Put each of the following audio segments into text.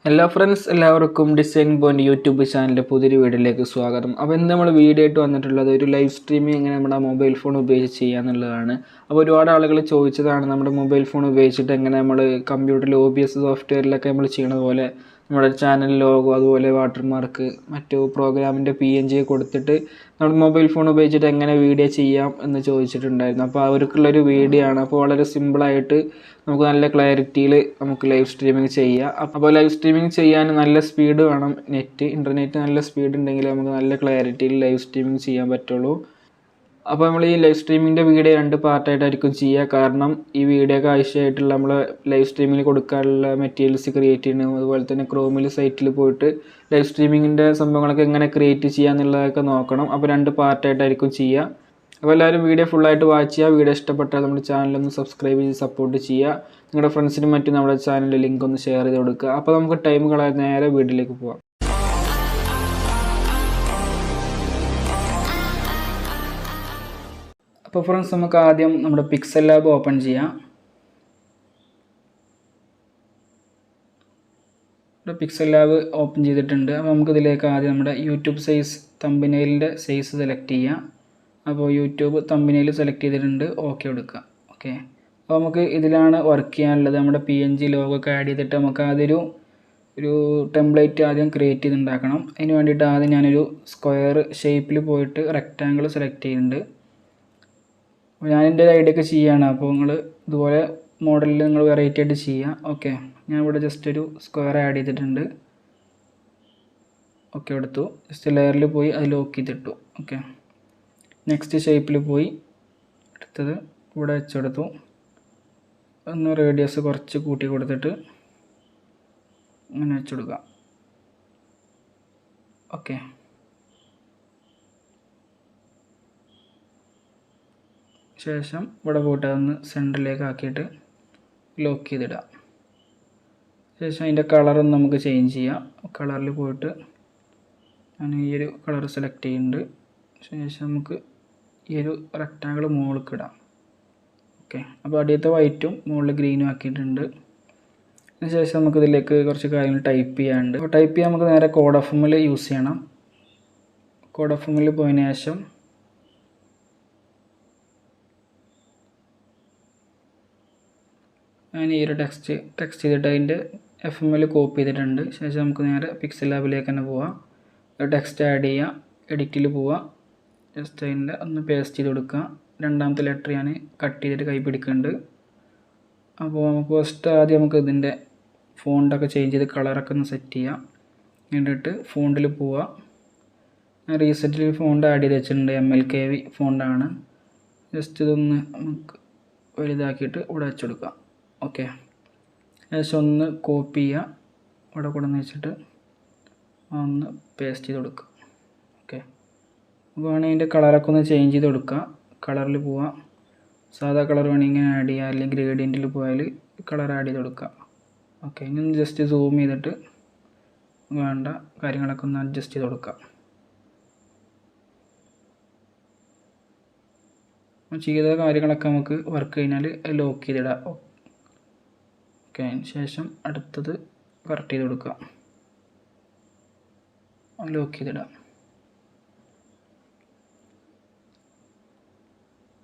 Hello friends, എല്ലാവർക്കും design point YouTube ചാനലിൻ്റെ പുതിയൊരു വീഡിയോയിലേക്ക് സ്വാഗതം. അപ്പോൾ ഇന്ന് നമ്മൾ വീഡിയോ ആയിട്ട് വന്നിട്ടുള്ളത് ഒരു ലൈവ് സ്ട്രീമിംഗ് എങ്ങനെ നമ്മുടെ മൊബൈൽ ഫോൺ ഉപയോഗിച്ച് ചെയ്യാന്നുള്ളതാണ്. അപ്പോൾ ഒരുപാട് ആളുകൾ ചോദിച്ചതാണ് നമ്മുടെ മൊബൈൽ ഫോൺ ഉപയോഗിച്ചിട്ട് എങ്ങനെ നമ്മൾ കമ്പ്യൂട്ടറിൽ OBS സോഫ്റ്റ്വെയറിലൊക്കെ നമ്മൾ ചെയ്യുന്നത് പോലെ നമ്മുടെ ചാനൽ ലോഗോ, അതുപോലെ വാട്ടർമാർക്ക്, മറ്റു പ്രോഗ്രാമിൻ്റെ PNG കൊടുത്തിട്ട് നമ്മുടെ മൊബൈൽ ഫോൺ ഉപയോഗിച്ചിട്ട് എങ്ങനെ വീഡിയോ ചെയ്യാം എന്ന് ചോദിച്ചിട്ടുണ്ടായിരുന്നു. അപ്പോൾ അവർക്കുള്ളൊരു വീഡിയോ ആണ്. അപ്പോൾ വളരെ സിമ്പിളായിട്ട് നമുക്ക് നല്ല ക്ലാരിറ്റിയിൽ നമുക്ക് ലൈവ് സ്ട്രീമിംഗ് ചെയ്യാം. അപ്പോൾ ലൈവ് സ്ട്രീമിംഗ് ചെയ്യാൻ നല്ല സ്പീഡ് വേണം. ഇൻ്റർനെറ്റ് നല്ല സ്പീഡ് ഉണ്ടെങ്കിൽ നമുക്ക് നല്ല ക്ലാരിറ്റിയിൽ ലൈവ് സ്ട്രീമിംഗ് ചെയ്യാൻ പറ്റുള്ളൂ. അപ്പോൾ നമ്മൾ ഈ ലൈവ് സ്ട്രീമിങ്ങിൻ്റെ വീഡിയോ 2 പാർട്ടായിട്ടായിരിക്കും ചെയ്യുക. കാരണം ഈ വീഡിയോക്ക് ആവശ്യമായിട്ടുള്ള നമ്മൾ ലൈവ് സ്ട്രീമിങ്ങിൽ കൊടുക്കാനുള്ള മെറ്റീരിയൽസ് ക്രിയേറ്റ് ചെയ്യണം. അതുപോലെ തന്നെ ക്രോമിൽ സൈറ്റിൽ പോയിട്ട് ലൈവ് സ്ട്രീമിങ്ങിൻ്റെ സംഭവങ്ങളൊക്കെ എങ്ങനെ ക്രിയേറ്റ് ചെയ്യുക എന്നുള്ളതൊക്കെ നോക്കണം. അപ്പോൾ 2 പാർട്ടായിട്ടായിരിക്കും ചെയ്യുക. അപ്പോൾ എല്ലാവരും വീഡിയോ ഫുള്ളായിട്ട് വാച്ച് ചെയ്യുക. വീഡിയോ ഇഷ്ടപ്പെട്ടാൽ നമ്മുടെ ചാനലൊന്ന് സബ്സ്ക്രൈബ് ചെയ്ത് സപ്പോർട്ട് ചെയ്യുക. നിങ്ങളുടെ ഫ്രണ്ട്സിനും മറ്റും നമ്മുടെ ചാനലിൻ്റെ ലിങ്ക് ഒന്ന് ഷെയർ ചെയ്ത് കൊടുക്കുക. അപ്പോൾ നമുക്ക് ടൈം കളയാതെ നേരെ വീഡിയോയിലേക്ക് പോകാം. അപ്പോൾ ഫ്രണ്ട്സ്, നമുക്ക് ആദ്യം നമ്മുടെ പിക്സൽ ലാബ് ഓപ്പൺ ചെയ്യാം. ഇവിടെ പിക്സൽ ലാബ് ഓപ്പൺ ചെയ്തിട്ടുണ്ട്. അപ്പോൾ നമുക്കിതിലേക്ക് ആദ്യം നമ്മുടെ യൂട്യൂബ് സൈസ് തമ്പനെയിലിൻ്റെ സൈസ് സെലക്ട് ചെയ്യാം. അപ്പോൾ യൂട്യൂബ് തമ്പനെയിൽ സെലക്ട് ചെയ്തിട്ടുണ്ട്, ഓക്കെ കൊടുക്കുക. ഓക്കെ, അപ്പോൾ നമുക്ക് ഇതിലാണ് വർക്ക് ചെയ്യാനുള്ളത്. നമ്മുടെ PNG ലോഗോ ഒക്കെ ആഡ് ചെയ്തിട്ട് നമുക്ക് ആദ്യം ഒരു ടെംപ്ലേറ്റ് ആദ്യം ക്രിയേറ്റ് ചെയ്തുണ്ടാക്കണം. അതിന് വേണ്ടിയിട്ട് ആദ്യം ഞാനൊരു സ്ക്വയർ ഷേപ്പിൽ പോയിട്ട് റെക്റ്റാങ്കിൾ സെലക്ട് ചെയ്യുന്നുണ്ട്. അപ്പോൾ ഞാനെൻ്റെ ഒരു ഐഡിയ ഒക്കെ ചെയ്യുകയാണ്. അപ്പോൾ നിങ്ങൾ ഇതുപോലെ മോഡലിൽ നിങ്ങൾ വെറൈറ്റി ആയിട്ട് ചെയ്യുക. ഓക്കെ, ഞാൻ ഇവിടെ ജസ്റ്റ് ഒരു സ്ക്വയർ ആഡ് ചെയ്തിട്ടുണ്ട്. ഓക്കെ എടുത്തു. ജസ്റ്റ് ലെയറിൽ പോയി അത് ലോക്ക് ചെയ്തിട്ടു. ഓക്കെ, നെക്സ്റ്റ് ഷേപ്പിൽ പോയി അടുത്തത് ഇവിടെ വെച്ചെടുത്തു. ഒന്ന് റേഡിയസ് കുറച്ച് കൂട്ടി കൊടുത്തിട്ട് അങ്ങനെ വെച്ചെടുക്കുക. ഓക്കെ, ശേഷം ഇവിടെ പോയിട്ട് അതൊന്ന് സെൻറ്ററിലേക്ക് ആക്കിയിട്ട് ലോക്ക് ചെയ്തിടാം. ശേഷം അതിൻ്റെ കളറൊന്ന് നമുക്ക് ചേഞ്ച് ചെയ്യാം. കളറിൽ പോയിട്ട് ഞാൻ ഈ ഒരു കളർ സെലക്ട് ചെയ്യുന്നുണ്ട്. ശേഷം നമുക്ക് ഈ ഒരു റെക്റ്റാങ്കിൾ മുകളിലേക്ക് ഇടാം. ഓക്കെ, അപ്പോൾ അടിയത്തെ വൈറ്റും മുകളിൽ ഗ്രീനും ആക്കിയിട്ടുണ്ട്. അതിനുശേഷം നമുക്കിതിലേക്ക് കുറച്ച് കാര്യങ്ങൾ ടൈപ്പ് ചെയ്യാനുണ്ട്. അപ്പോൾ ടൈപ്പ് ചെയ്യാൻ നമുക്ക് നേരെ കോഡ് എഫ് എമ്മിൽ യൂസ് ചെയ്യണം. കോഡ് എഫ് എമ്മിൽ പോയതിന് ശേഷം ഞാൻ ഈ ഒരു ടെക്സ്റ്റ് ചെയ്തിട്ട് അതിൻ്റെ FM കോപ്പി ചെയ്തിട്ടുണ്ട്. ശേഷം നമുക്ക് നേരെ പിക്സൽ ലാബിലേക്ക് തന്നെ പോവാം. ടെക്സ്റ്റ് ആഡ് ചെയ്യുക, എഡിറ്റിൽ പോവുക, ജസ്റ്റ് അതിൻ്റെ ഒന്ന് പേസ്റ്റ് ചെയ്ത് കൊടുക്കുക. രണ്ടാമത്തെ ലെറ്റർ ഞാൻ കട്ട് ചെയ്തിട്ട് കൈ പിടിക്കുന്നുണ്ട്. അപ്പോൾ നമുക്ക് ഫസ്റ്റ് ആദ്യം നമുക്ക് ഇതിൻ്റെ ഫോണ്ടൊക്കെ ചേഞ്ച് ചെയ്ത് കളറൊക്കെ ഒന്ന് സെറ്റ് ചെയ്യാം. എന്നിട്ട് ഫോണ്ടിൽ പോവുക. ഞാൻ റീസെറ്റിൽ ഫോണ്ട് ആഡ് ചെയ്ത് വെച്ചിട്ടുണ്ട്. MLKV ഫോണ്ടാണ്. ജസ്റ്റ് ഇതൊന്ന് നമുക്ക് വലുതാക്കിയിട്ട് ഇവിടെ വെച്ച് കൊടുക്കാം. ഓക്കെ, ശേഷം ഒന്ന് കോപ്പി ചെയ്യുക, ഇവിടെ കൊണ്ടുവന്ന് വെച്ചിട്ട് ഒന്ന് പേസ്റ്റ് ചെയ്ത് കൊടുക്കുക. ഓക്കെ, അപ്പോൾ വേണമെങ്കിൽ അതിൻ്റെ കളറൊക്കെ ഒന്ന് ചേഞ്ച് ചെയ്ത് കൊടുക്കുക. കളറിൽ പോവുക, സാധാ കളർ വേണമെങ്കിൽ ഇങ്ങനെ ആഡ് ചെയ്യുക, അല്ലെങ്കിൽ ഗ്രേഡിയൻറ്റിൽ പോയാൽ കളർ ആഡ് ചെയ്ത് കൊടുക്കുക. ഓക്കെ, ഇനി ഒന്ന് ജസ്റ്റ് സൂം ചെയ്തിട്ട് വേണ്ട കാര്യങ്ങളൊക്കെ ഒന്ന് അഡ്ജസ്റ്റ് ചെയ്ത് കൊടുക്കുക. ചെയ്ത കാര്യങ്ങളൊക്കെ നമുക്ക് വർക്ക് കഴിഞ്ഞാൽ ലോക്ക് ചെയ്തിടാം. ഓക്കെ, അതിന് ശേഷം അടുത്തത് കറക്റ്റ് ചെയ്ത് കൊടുക്കുക, ലോക്ക് ചെയ്തിടാം.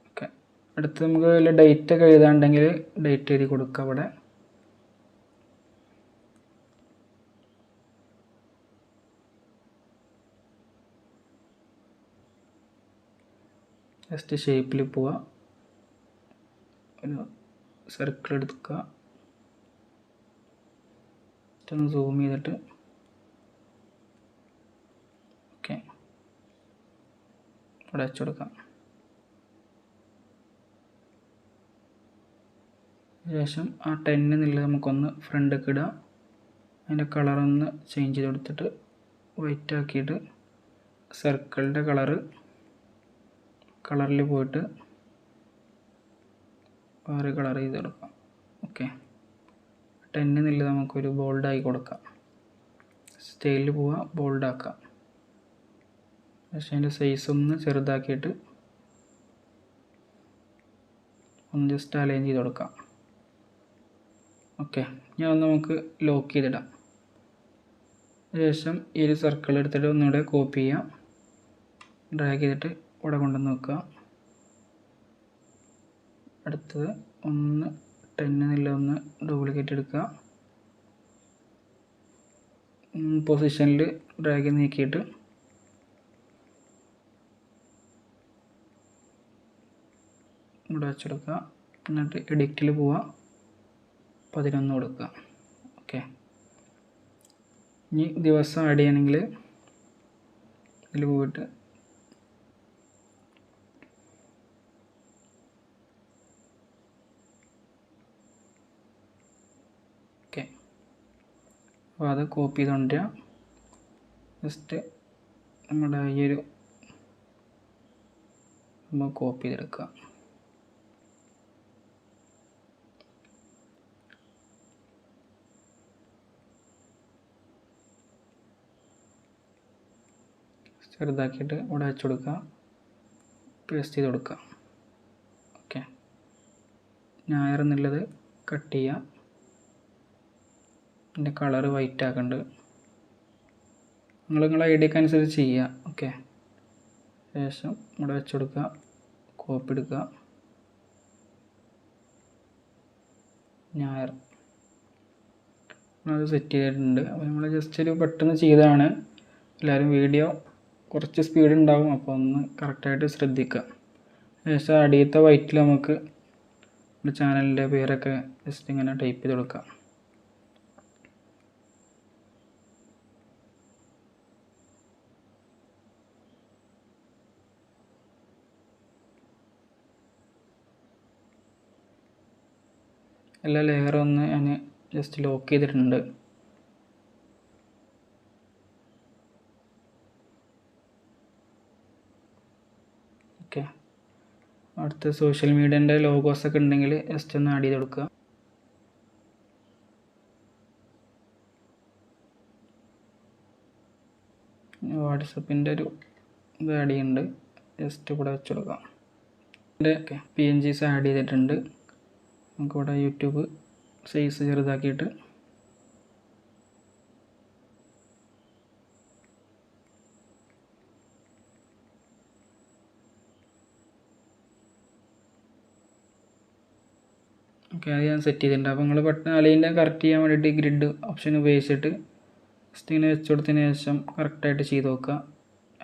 ഓക്കെ, അടുത്ത് നമുക്ക് വല്ല ഡേറ്റ് ഒക്കെ എഴുതാണ്ടെങ്കിൽ ഡേറ്റ് എഴുതി കൊടുക്കുക. അവിടെ ജസ്റ്റ് ഷേപ്പിൽ പോവുക, ഒരു സർക്കിൾ എടുക്കുക, ഒന്ന് സൂം ചെയ്തിട്ട് ഓക്കെ ഇവിടെ വെച്ച് കൊടുക്കാം. ശേഷം ആ 10 എന്നുള്ളത് നമുക്കൊന്ന് ഫ്രണ്ടൊക്കെ ഇടുക. അതിൻ്റെ കളറൊന്ന് ചേഞ്ച് ചെയ്ത് കൊടുത്തിട്ട് വൈറ്റ് ആക്കിയിട്ട് സർക്കിളിൻ്റെ കളറിൽ പോയിട്ട് വേറെ കളർ ചെയ്ത് കൊടുക്കാം. ഓക്കെ, 10 എന്നുള്ളത് നമുക്കൊരു ബോൾഡാക്കി കൊടുക്കാം. സ്റ്റൈലിൽ പോവുക, ബോൾഡാക്കാം. പക്ഷേ അതിൻ്റെ സൈസ് ഒന്ന് ചെറുതാക്കിയിട്ട് ഒന്ന് ജസ്റ്റ് അലൈൻ ചെയ്ത് കൊടുക്കാം. ഓക്കെ, ഞാൻ ഒന്ന് നമുക്ക് ലോക്ക് ചെയ്തിടാം. ശേഷം ഈ ഒരു സർക്കിൾ എടുത്തിട്ട് ഒന്നുകൂടെ കോപ്പി ചെയ്യാം. ഡ്രാഗ് ചെയ്തിട്ട് ഇവിടെ കൊണ്ടുവന്ന് വെക്കുക. അടുത്തത് 10 എന്നുള്ള ഒന്ന് ഡ്യൂപ്ലിക്കേറ്റ് എടുക്കുക. പൊസിഷനിൽ ഡ്രാഗ് നീക്കിയിട്ട് ഇവിടെ വെച്ചെടുക്കുക. എന്നിട്ട് എഡിറ്റിൽ പോവുക, 11 കൊടുക്കുക. ഓക്കെ. ഇനി ദിവസം ആഡ് ചെയ്യണമെങ്കിൽ ഇതിൽ പോയിട്ട് ഓക്കെ. അപ്പോൾ അത് കോപ്പി ചെയ്തുകൊണ്ടിരിക്കുക. ജസ്റ്റ് നമ്മുടെ ഈ ഒരു കോപ്പി ചെയ്തെടുക്കുക. ചെറുതാക്കിയിട്ട് ഇവിടെ വെച്ച് കൊടുക്കുക, പേസ്റ്റ് ചെയ്ത് കൊടുക്കുക. ഓക്കെ. ഞായർ എന്നുള്ളത് കട്ട് ചെയ്യുക. ഇതിൻ്റെ കളറ് വൈറ്റ് ആക്കുന്നുണ്ട്. നിങ്ങളെ ഐഡിയക്ക് അനുസരിച്ച് ചെയ്യുക. ഓക്കെ. ശേഷം ഇവിടെ വെച്ച് കൊടുക്കുക, കോപ്പി എടുക്കുക, ഞായർ അത് സെറ്റ് ചെയ്തിട്ടുണ്ട്. അപ്പോൾ നമ്മൾ ജസ്റ്റ് ഒരു പെട്ടെന്ന് ചെയ്തതാണ്. എല്ലാവരും വീഡിയോ കുറച്ച് സ്പീഡ് ഉണ്ടാവും, അപ്പോൾ ഒന്ന് കറക്റ്റായിട്ട് ശ്രദ്ധിക്കുക. ശേഷം അടിയത്തെ വൈറ്റിൽ നമുക്ക് നമ്മുടെ ചാനലിൻ്റെ പേരൊക്കെ ജസ്റ്റ് ഇങ്ങനെ ടൈപ്പ് ചെയ്ത് കൊടുക്കാം. എല്ലാ ലെയറും ഒന്ന് ഞാൻ ജസ്റ്റ് ലോക്ക് ചെയ്തിട്ടുണ്ട്. ഓക്കെ. അടുത്ത സോഷ്യൽ മീഡിയൻ്റെ ലോഗോസൊക്കെ ഉണ്ടെങ്കിൽ ജസ്റ്റ് ഒന്ന് ആഡ് ചെയ്ത് കൊടുക്കുക. വാട്സപ്പിൻ്റെ ഒരു ഇത് ആഡ് ചെയ്യുന്നുണ്ട്, ജസ്റ്റ് ഇവിടെ വെച്ച് കൊടുക്കാം. ഓക്കെ. PNGs ആഡ് ചെയ്തിട്ടുണ്ട്. നമുക്കിവിടെ യൂട്യൂബ് സൈസ് ചെറുതാക്കിയിട്ട് ഓക്കെ, അത് ഞാൻ സെറ്റ് ചെയ്തിട്ടുണ്ട്. അപ്പോൾ നിങ്ങൾ പെട്ടെന്ന് അലൈൻ്റെ കറക്റ്റ് ചെയ്യാൻ വേണ്ടിയിട്ട് ഗ്രിഡ് ഓപ്ഷൻ ഉപയോഗിച്ചിട്ട് ജസ്റ്റ് ഇങ്ങനെ വെച്ച് കൊടുത്തതിന് ശേഷം കറക്റ്റായിട്ട് ചെയ്ത് നോക്കുക.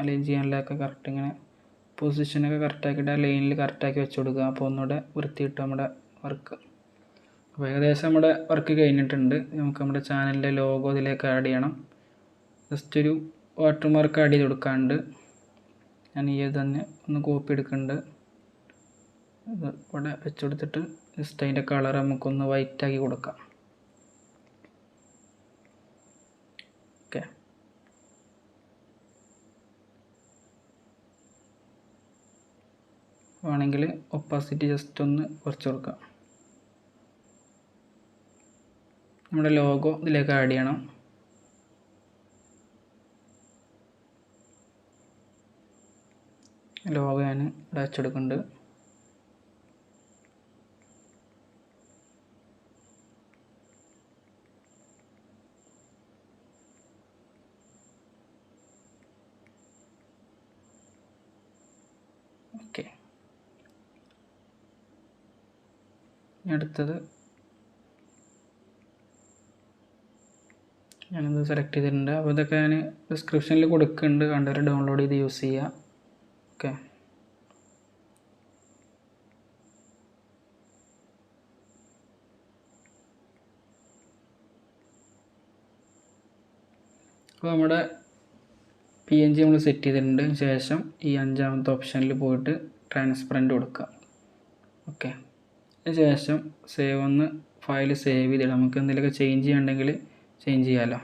അലൈൻ ചെയ്യാനുള്ളതൊക്കെ കറക്റ്റ് ഇങ്ങനെ പൊസിഷനൊക്കെ കറക്റ്റാക്കിയിട്ട് ആ ലൈനിൽ കറക്റ്റാക്കി വെച്ച് കൊടുക്കുക. അപ്പോൾ ഒന്നുകൂടെ വൃത്തിയിട്ട് നമ്മുടെ വർക്ക്. അപ്പോൾ ഏകദേശം നമ്മുടെ വർക്ക് കഴിഞ്ഞിട്ടുണ്ട്. നമുക്ക് നമ്മുടെ ചാനലിൻ്റെ ലോഗോ ഇതിലേക്ക് ആഡ് ചെയ്യണം. ജസ്റ്റ് ഒരു വാട്ടർമാർക്ക് ആഡ് ചെയ്ത് കൊടുക്കാനുണ്ട്. ഞാൻ ഈ തന്നെ ഒന്ന് കോപ്പി എടുക്കുന്നുണ്ട്. ഇത് ഇവിടെ വെച്ച് കൊടുത്തിട്ട് ജസ്റ്റ് അതിൻ്റെ കളർ നമുക്കൊന്ന് വൈറ്റാക്കി കൊടുക്കാം. ഓക്കെ. വേണമെങ്കിൽ ഒപ്പാസിറ്റി ജസ്റ്റ് ഒന്ന് കുറച്ച് കൊടുക്കാം. നമ്മുടെ ലോഗോ ഇതിലേക്ക് ആഡ് ചെയ്യണം. ലോഗോ ഞാൻ ഇവിടെ വെച്ചെടുക്കുന്നുണ്ട്. ഓക്കെ. അടുത്തത് ഞാനിത് സെലക്ട് ചെയ്തിട്ടുണ്ട്. അപ്പോൾ ഇതൊക്കെ ഞാൻ ഡിസ്ക്രിപ്ഷനിൽ കൊടുക്കുന്നുണ്ട്, കണ്ടവർ ഡൗൺലോഡ് ചെയ്ത് യൂസ് ചെയ്യുക. ഓക്കെ. അപ്പോൾ നമ്മുടെ PNG നമ്മൾ സെറ്റ് ചെയ്തിട്ടുണ്ട്. ശേഷം ഈ 5ാമത്തെ ഓപ്ഷനിൽ പോയിട്ട് ട്രാൻസ്പെറൻറ്റ് കൊടുക്കുക. ഓക്കെ. അതിനുശേഷം സേവ് ഒന്ന് ഫയൽ സേവ് ചെയ്തിടാം. നമുക്ക് എന്തെങ്കിലുമൊക്കെ ചേഞ്ച് ചെയ്യണമെങ്കിൽ ചേഞ്ച് ചെയ്യാമല്ലോ.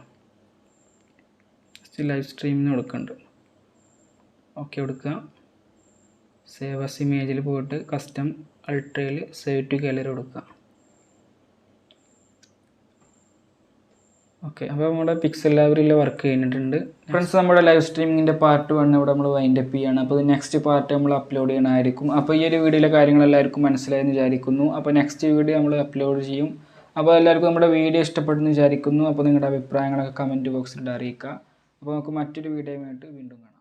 ജസ്റ്റ് ലൈവ് സ്ട്രീമിന് കൊടുക്കുന്നുണ്ട്. ഓക്കെ കൊടുക്കുക. സേവ് ആസ് ഇമേജിൽ പോയിട്ട് കസ്റ്റം അൾട്രയിൽ സേവ് ടു ഗാലറി കൊടുക്കുക. ഓക്കെ. അപ്പോൾ നമ്മുടെ പിക്സൽ ലാബറിലെ വർക്ക് കഴിഞ്ഞിട്ടുണ്ട്. ഫ്രണ്ട്സ്, നമ്മുടെ ലൈവ് സ്ട്രീമിങ്ങിൻ്റെ പാർട്ട് 1 ഇവിടെ നമ്മൾ വൈൻഡപ്പ് ചെയ്യാണ്. അപ്പോൾ നെക്സ്റ്റ് പാർട്ട് നമ്മൾ അപ്ലോഡ് ചെയ്യണമായിരിക്കും. അപ്പോൾ ഈ ഒരു വീഡിയോയിലെ കാര്യങ്ങൾ എല്ലാവർക്കും മനസ്സിലായെന്ന് വിചാരിക്കുന്നു. അപ്പോൾ നെക്സ്റ്റ് വീഡിയോ നമ്മൾ അപ്ലോഡ് ചെയ്യും. അപ്പോൾ എല്ലാവർക്കും നമ്മുടെ വീഡിയോ ഇഷ്ടപ്പെടുന്നു വിചാരിക്കുന്നു. അപ്പോൾ നിങ്ങളുടെ അഭിപ്രായങ്ങളൊക്കെ കമൻറ്റ് ബോക്സിൽ അറിയിക്കുക. അപ്പോൾ നമുക്ക് മറ്റൊരു വീഡിയോയുമായിട്ട് വീണ്ടും കാണാം.